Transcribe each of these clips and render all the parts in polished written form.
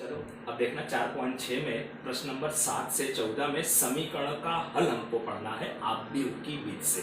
चलो अब देखना 4.6 में प्रश्न नंबर 7 से 14 में समीकरण का हल हमको पढ़ना है आव्यूह की विधि से।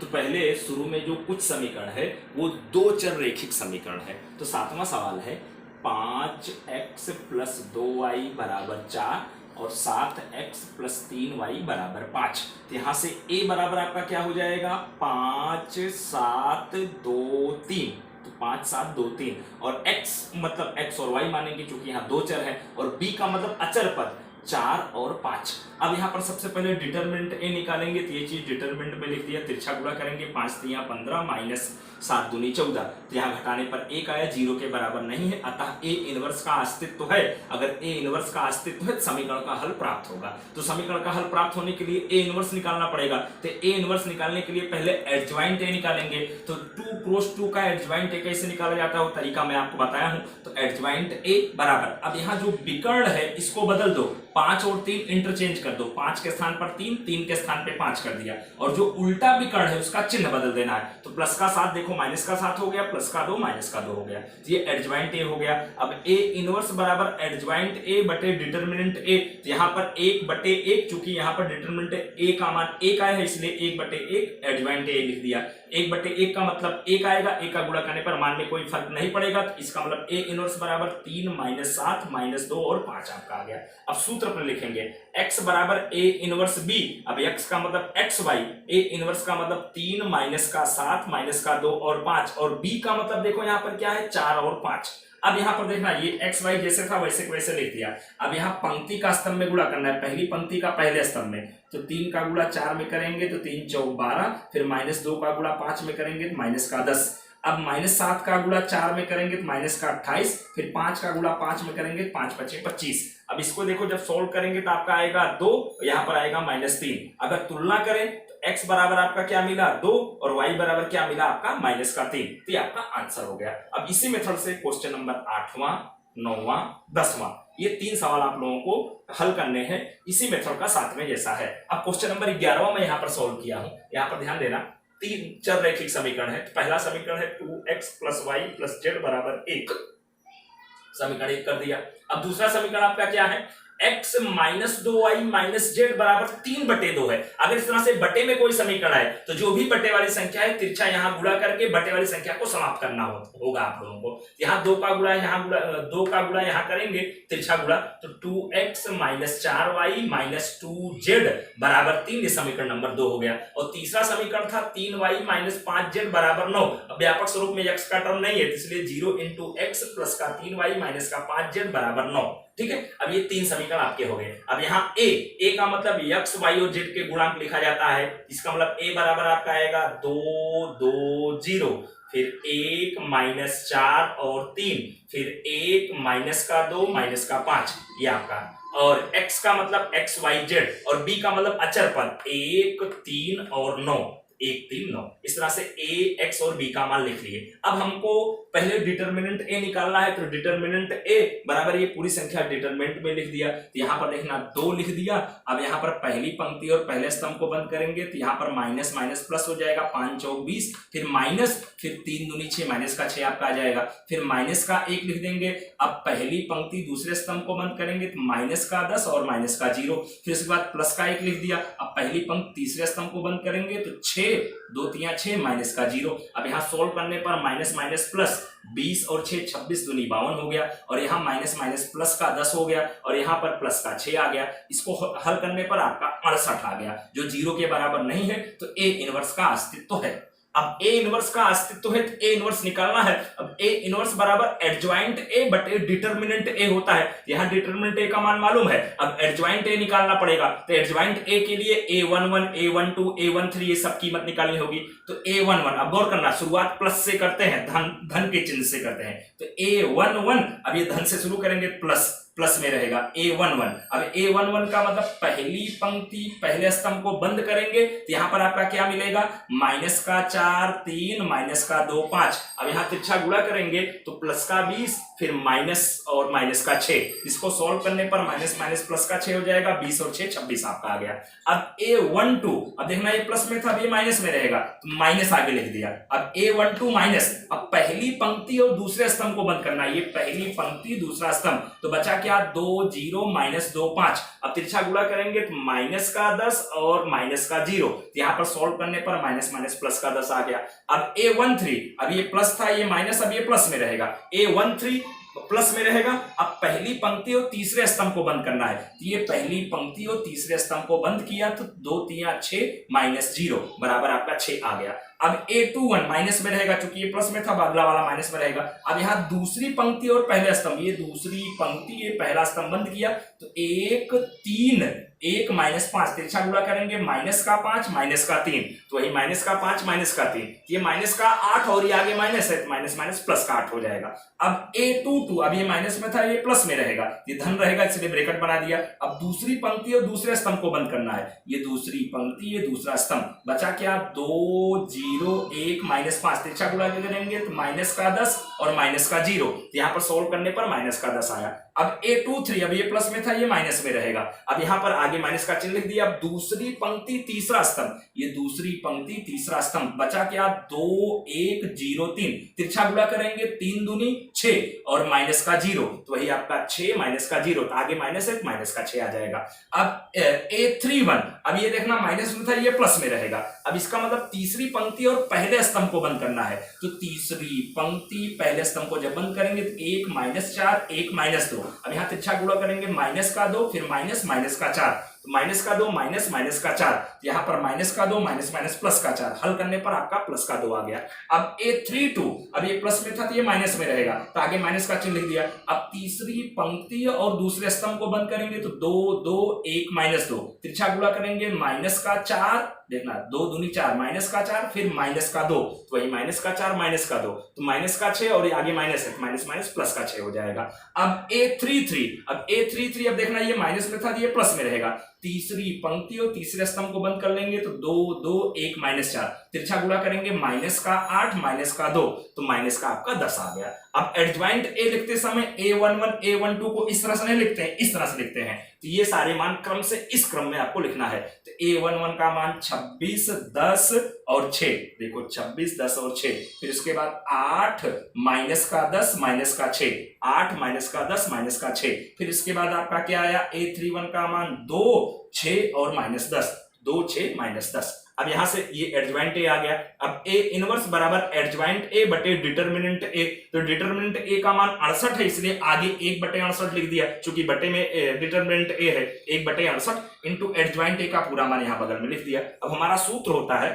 तो पहले शुरू में जो कुछ समीकरण है वो दो चर रेखिक समीकरण है। तो सातवां सवाल है 5x + 2y = 4 और 7x + 3y = 5। तो यहाँ से a बराबर आपका क्या हो जाएगा 5 7 2 3। तो 5 7 2 3 और x मतलब x और y मानेंगे क्योंकि यहाँ दो चर है और b का मतलब अचर पद 4 और 5। अब यहाँ पर सबसे पहले डिटरमिनेंट a निकालेंगे तो ये चीज डिटरमिनेंट में लिख दिया, तिरछा गुणा करेंगे 5 3 15 - 7 दूनी 14। तो यहाँ घटाने पर 1 आया, 0 के बराबर नहीं है, अतः a इनवर्स का अस्तित्व है। अगर a इनवर्स का अस्तित्व है तो समीकरण का हल प्राप्त होगा। तो समीकरण का हल प्राप्त होने के लिए a इनवर्स निकालना पड़ेगा। तो a इनवर्स निकालने के लिए पहले एडजॉइंट a निकालेंगे। तो 2 क्रॉस 2 का एडजॉइंट a कैसे निकाला जाता है वो तरीका मैं आपको बताया हूं। तो एडजॉइंट a बराबर, अब यहाँ जो विकर्ण है इसको बदल दो, 5 और 3 इंटरचेंज कर दो, 5 के स्थान पर 3, 3 के स्थान पे 5 कर दिया और जो उल्टा विकर्ण है उसका चिन्ह बदल देना है। तो प्लस का 7 देखो माइनस का 7 हो गया, प्लस का 2 माइनस का 2 हो गया। तो ये एडजॉइंट a हो गया। अब a इनवर्स बराबर एडजॉइंट a बटे डिटरमिनेंट a। तो यहाँ पर 1/1 चूंकि यहाँ पर डिटरमिनेंट a का मान 1 आया है इसलिए 1/1 एडजॉइंट a लिख दिया। 1/1 का मतलब 1 आएगा, 1 का गुणा करने पर मान में कोई फर्क नहीं पड़ेगा। तो इसका मतलब a इनवर्स बराबर 3 - 7 - 2 और 5 आपका आ गया। अब सूत्र पर लिखेंगे x बराबर a इनवर्स b। अब x का मतलब xy, a इनवर्स का मतलब 3 माइनस का 7 माइनस का 2 और 5 और b का मतलब देखो यहाँ पर क्या है 4 और 5। अब यहाँ पर देखना ये एक्स वाई जैसे था वैसे वैसे लिख दिया। अब यहाँ पंक्ति का स्तंभ में गुणा करना है, पहली पंक्ति का पहले स्तंभ में। तो 3 का गुणा 4 में करेंगे तो 3 चौक 12, फिर -2 का गुणा 5 में करेंगे तो माइनस का 10। अब -7 का गुणा 4 में करेंगे तो माइनस का 28, फिर 5 का गुणा 5 में करेंगे तो 5 × 5 = 25। अब इसको देखो जब सोल्व करेंगे तो आपका आएगा 2, यहाँ पर आएगा -3। अगर तुलना करें तो x बराबर आपका क्या मिला 2 और y बराबर क्या मिला आपका -3। तो ये आपका आंसर हो गया। अब इसी मेथड से क्वेश्चन नंबर 8वां 9वां 10वां ये 3 सवाल आप लोगों को हल करने हैं इसी मेथड का 7वें जैसा है। अब क्वेश्चन नंबर 11वां मैं यहाँ पर सोल्व किया हूँ। यहाँ पर ध्यान देना 3 चर रैखिक समीकरण है। तो पहला समीकरण है 2x + y + z = 1, समीकरण 1 कर दिया। अब दूसरा समीकरण आपका क्या है x - 2y - z = 3/2 है। अगर इस तरह से बटे में कोई समीकरण है तो जो भी बटे वाली संख्या है तिरछा यहाँ गुणा करके बटे वाली संख्या को समाप्त करना होगा आप लोगों को। यहाँ 2 का गुणा यहाँ 2 का गुणा यहाँ करेंगे तिरछा गुणा, तो 2x - 4y - 2z = 3, ये समीकरण नंबर 2 हो गया। और तीसरा समीकरण था 3y - 5z = 9। अब व्यापक स्वरूप में x का टर्म नहीं है इसलिए 0 × x + का 3y - का 5z = 9। ठीक है, अब ये 3 समीकरण आपके हो गए। अब यहाँ a का मतलब x y और z के गुणांक लिखा जाता है। इसका मतलब a बराबर आपका आएगा 2 2 0, फिर 1 - 4 और 3, फिर 1 - का 2 - का 5, ये आपका। और x का मतलब x y z और b का मतलब अचर पद 1 3 और 9, 1 3 9। इस तरह से a x और b का मान लिख लिए। अब हमको पहले डिटरमिनेंट a निकालना है। तो डिटरमिनेंट a बराबर ये पूरी संख्या डिटरमिनेंट में लिख दिया। तो यहाँ पर देखना 2 लिख दिया। अब यहाँ पर पहली पंक्ति और पहले स्तंभ को बंद करेंगे तो यहाँ पर माइनस माइनस प्लस हो जाएगा, 5 चौक 20, फिर माइनस, फिर 3 दूनी 6, माइनस का 6 आपका आ जाएगा, फिर माइनस का 1 लिख देंगे। अब पहली पंक्ति दूसरे स्तंभ को बंद करेंगे तो माइनस का 10 और माइनस का 0, फिर उसके बाद प्लस का 1 लिख दिया। अब पहली पंक्ति तीसरे स्तंभ को बंद करेंगे तो 6 2 3 6 माइनस का 0। अब यहाँ सोल्व करने पर माइनस माइनस प्लस 20 और 6 26 दूनी 52 हो गया और यहाँ माइनस माइनस प्लस का 10 हो गया और यहाँ पर प्लस का 6 आ गया। इसको हल करने पर आपका 68 आ गया जो 0 के बराबर नहीं है। तो a इनवर्स का अस्तित्व है। अब a इनवर्स का अस्तित्व है तो a इनवर्स निकालना है। अब a इनवर्स बराबर एडजॉइंट a बटे डिटरमिनेंट a होता है। यहाँ डिटरमिनेंट a का मान मालूम है, अब एडजॉइंट a निकालना पड़ेगा। तो एडजॉइंट a के लिए a11 a12 a13 ये सब कीमत निकालनी होगी। तो a11, अब गौर करना शुरुआत प्लस से करते हैं, धन के चिन्ह से करते हैं। तो a11, अब ये धन से शुरू करेंगे प्लस में रहेगा a11। अब a11 का मतलब पहली पंक्ति पहले स्तंभ को बंद करेंगे तो यहाँ पर आपका क्या मिलेगा माइनस का 4 3 माइनस का 2 5। अब यहाँ तिरछा गुणा करेंगे तो प्लस का 20, फिर माइनस और माइनस का 6। इसको सॉल्व करने पर माइनस माइनस प्लस का 6 हो जाएगा, 20 और 6 26 आपका आ गया। अब a12, अब देखना ये प्लस में था, अब ये माइनस में रहेगा तो माइनस आगे लिख दिया। अब a12 माइनस, अब पहली पंक्ति और दूसरे स्तंभ को बंद करना, ये पहली पंक्ति दूसरा स्तंभ, तो बचा क्या 2 0 -2 5। अब तिरछा गुणा करेंगे तो माइनस का 10 और माइनस का 0, यहाँ पर सॉल्व करने पर माइनस माइनस प्लस का 10 आ गया। अब A13, अब ये प्लस था ये माइनस, अब ये प्लस में रहेगा, A13 प्लस में रहेगा। अब पहली पंक्ति और तीसरे स्तंभ को बंद करना है, तो ये पहली पंक्ति और तीसरे स्तंभ को बंद किया तो 2 3 6 -0 बराबर आपका 6 आ गया। अब A21 माइनस में रहेगा, क्योंकि ये प्लस में था, अगला वाला माइनस में रहेगा। अब यहाँ दूसरी पंक्ति और पहले स्तंभ, ये दूसरी पंक्ति ये पहला स्तंभ बंद किया तो 1 3 1 -5, तिरछा गुणा करेंगे माइनस का 5 माइनस का 3, तो वही माइनस का 5 माइनस का 3, ये माइनस का 8 और ये आगे माइनस है तो माइनस माइनस प्लस का 8 हो जाएगा। अब A22, अब ये माइनस में था ये प्लस में रहेगा, ये धन रहेगा इसलिए ब्रैकेट बना दिया। अब दूसरी पंक्ति और दूसरे स्तंभ को बंद करना है, ये दूसरी पंक्ति ये दूसरा स्तंभ, बचा क्या 2 0 1 -5, तिरछा गुणा करेंगे तो माइनस का 10 और माइनस का 0, यहाँ पर सोल्व करने पर माइनस का 10 आया। अब A23, अब ये प्लस में था ये माइनस में रहेगा, अब यहाँ पर आगे माइनस का चिन्ह लिख दिया। अब दूसरी पंक्ति तीसरा स्तंभ, ये दूसरी पंक्ति तीसरा स्तंभ, बचा क्या 2 1 0 3, तिरछा गुणा करेंगे 3 दूनी 6 और माइनस का 0, तो वही आपका 6 माइनस का 0, तो आगे माइनस है माइनस का 6 आ जाएगा। अब A31, अब ये देखना माइनस में था ये प्लस में रहेगा, अब इसका मतलब तीसरी पंक्ति और पहले स्तंभ को बंद करना है, तो तीसरी पंक्ति पहले स्तंभ को जब बंद करेंगे तो 1 -4 1 -2, अब यहाँ तिरछा गुणा करेंगे माइनस का 2 फिर माइनस माइनस का 4, तो माइनस का 2 माइनस माइनस का 4, यहाँ पर माइनस का 2 माइनस माइनस प्लस का 4, हल करने पर आपका प्लस का 2 आ गया। अब A32, अब ये प्लस में था तो ये माइनस में रहेगा, तो आगे माइनस का चिन्ह लिख दिया। अब तीसरी पंक्ति और दूसरे स्तंभ को बंद करेंगे तो 2 2 1 -2, तिरछा गुणा करेंगे माइनस का 4, देखना 2 दूनी 4 माइनस का 4 फिर माइनस का 2, तो वही माइनस का 4 माइनस का 2, तो माइनस का 6 और ये आगे माइनस है माइनस माइनस प्लस का 6 हो जाएगा। अब A33, अब A33 अब देखना ये माइनस में था ये प्लस में रहेगा, तीसरी पंक्ति और तीसरे स्तंभ को बंद कर लेंगे तो 2 2 1 -4, तिरछा गुणा करेंगे माइनस का 8 माइनस का 2, तो माइनस का आपका 10 आ गया। अब एडज्वाइंट ए लिखते समय A11 A12 को इस तरह से नहीं लिखते हैं, इस तरह से लिखते हैं, तो ये सारे मान क्रम से इस क्रम में आपको लिखना है। तो A11 का मान 26 10 और 6, देखो 26 10 और 6, फिर उसके बाद 8 माइनस का 10 माइनस का 6, 8 माइनस का 10 माइनस का 6, फिर इसके बाद आपका क्या आया A31 का मान 2 6 और माइनस 10, 2 6 माइनस 10। अब यहां से ये एडज्वाइंट ए आ गया। अब ए इनवर्स बराबर एडज्वाइंट ए बटे डिटरमिनेंट ए, तो डिटरमिनेंट ए का मान 68 है इसलिए आगे 1 बटे 68 लिख दिया, क्योंकि बटे में डिटरमिनेंट ए है 1 बटे 68 इंटू एडज्वाइंट ए का पूरा मान यहां बगल में लिख दिया। अब हमारा सूत्र होता है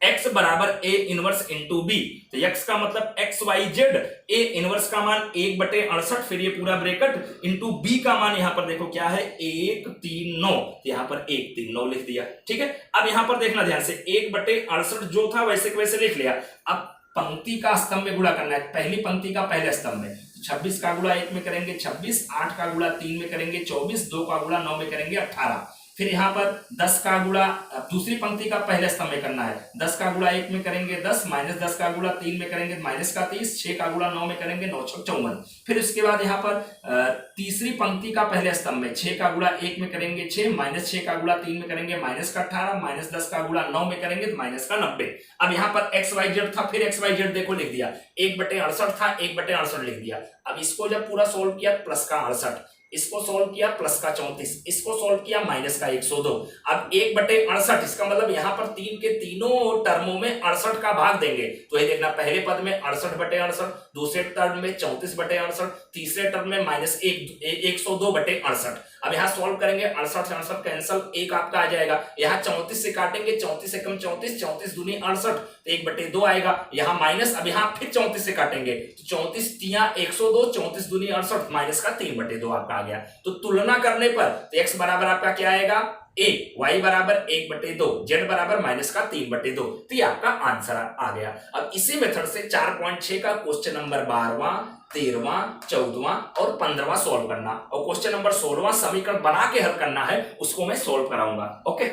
x बराबर a इनवर्स इंटू बी, तो x का मतलब X Y Z, a inverse का मान 1 बटे 68 फिर ये पूरा ब्रैकेट इंटू b का मान यहाँ पर देखो क्या है 139, यहाँ पर 139 लिख दिया। ठीक है, अब यहाँ पर देखना ध्यान से 1 बटे 68 जो था वैसे के वैसे लिख लिया। अब पंक्ति का स्तंभ में गुणा करना है, पहली पंक्ति का पहले स्तंभ में 26 का गुणा 1 में करेंगे 26, 8 का गुणा 3 में करेंगे 24, 2 का गुणा 9 में करेंगे 18, फिर यहाँ पर 10 का गुणा दूसरी पंक्ति का पहले स्तंभ में करना है, 10 का गुणा 1 में करेंगे 10, माइनस 10 का गुणा 3 में करेंगे माइनस का 30, 6 का गुणा 9 में करेंगे 9 54, फिर उसके बाद यहाँ पर तीसरी पंक्ति का पहले स्तंभ में 6 का गुणा 1 में करेंगे 6, माइनस 6 का गुणा 3 में करेंगे माइनस का 18, माइनस 10 का गुणा 9 में करेंगे तो माइनस का 90। अब यहाँ पर एक्स वाई जेड था, फिर एक्स वाई जेड देखो लिख दिया, 1 बटे 68 था 1 बटे 68 लिख दिया। अब इसको जब पूरा सोल्व किया प्लस का 68, इसको सोल्व किया प्लस का 34, इसको सोल्व किया माइनस का 102। अब 1 बटे 68 इसका मतलब यहाँ पर 3 के तीनों टर्मों में 68 का भाग देंगे, तो ये देखना पहले पद में 68 बटे 68, दूसरे टर्म में 34 बटे 68, तीसरे टर्म में माइनस 102 बटे 68। अब यहाँ सोल्व करेंगे 68 से 68 कैंसल, 1 आपका आ जाएगा, यहाँ 34 से काटेंगे 34 से कम 34, 34 दूनी 68 तो 1 बटे 2 आएगा, यहाँ माइनस, अब यहाँ फिर 34 से काटेंगे तो 34 तिया 102, 34 दूनी 68 माइनस का 3 बटे 2 आपका आ गया। तो तुलना करने पर तो x बराबर आपका क्या आएगा a, y बराबर 1 बटे 2, z बराबर माइनस का 3 बटे 2, तो ये आपका आंसर आ गया। अब इसी मेथड से 4.6 का क्वेश्चन नंबर 12वां 13वां 14वां और 15वां सोल्व करना, और क्वेश्चन नंबर 16वां समीकरण बना के हल करना है, उसको मैं सोल्व कराऊंगा। ओके।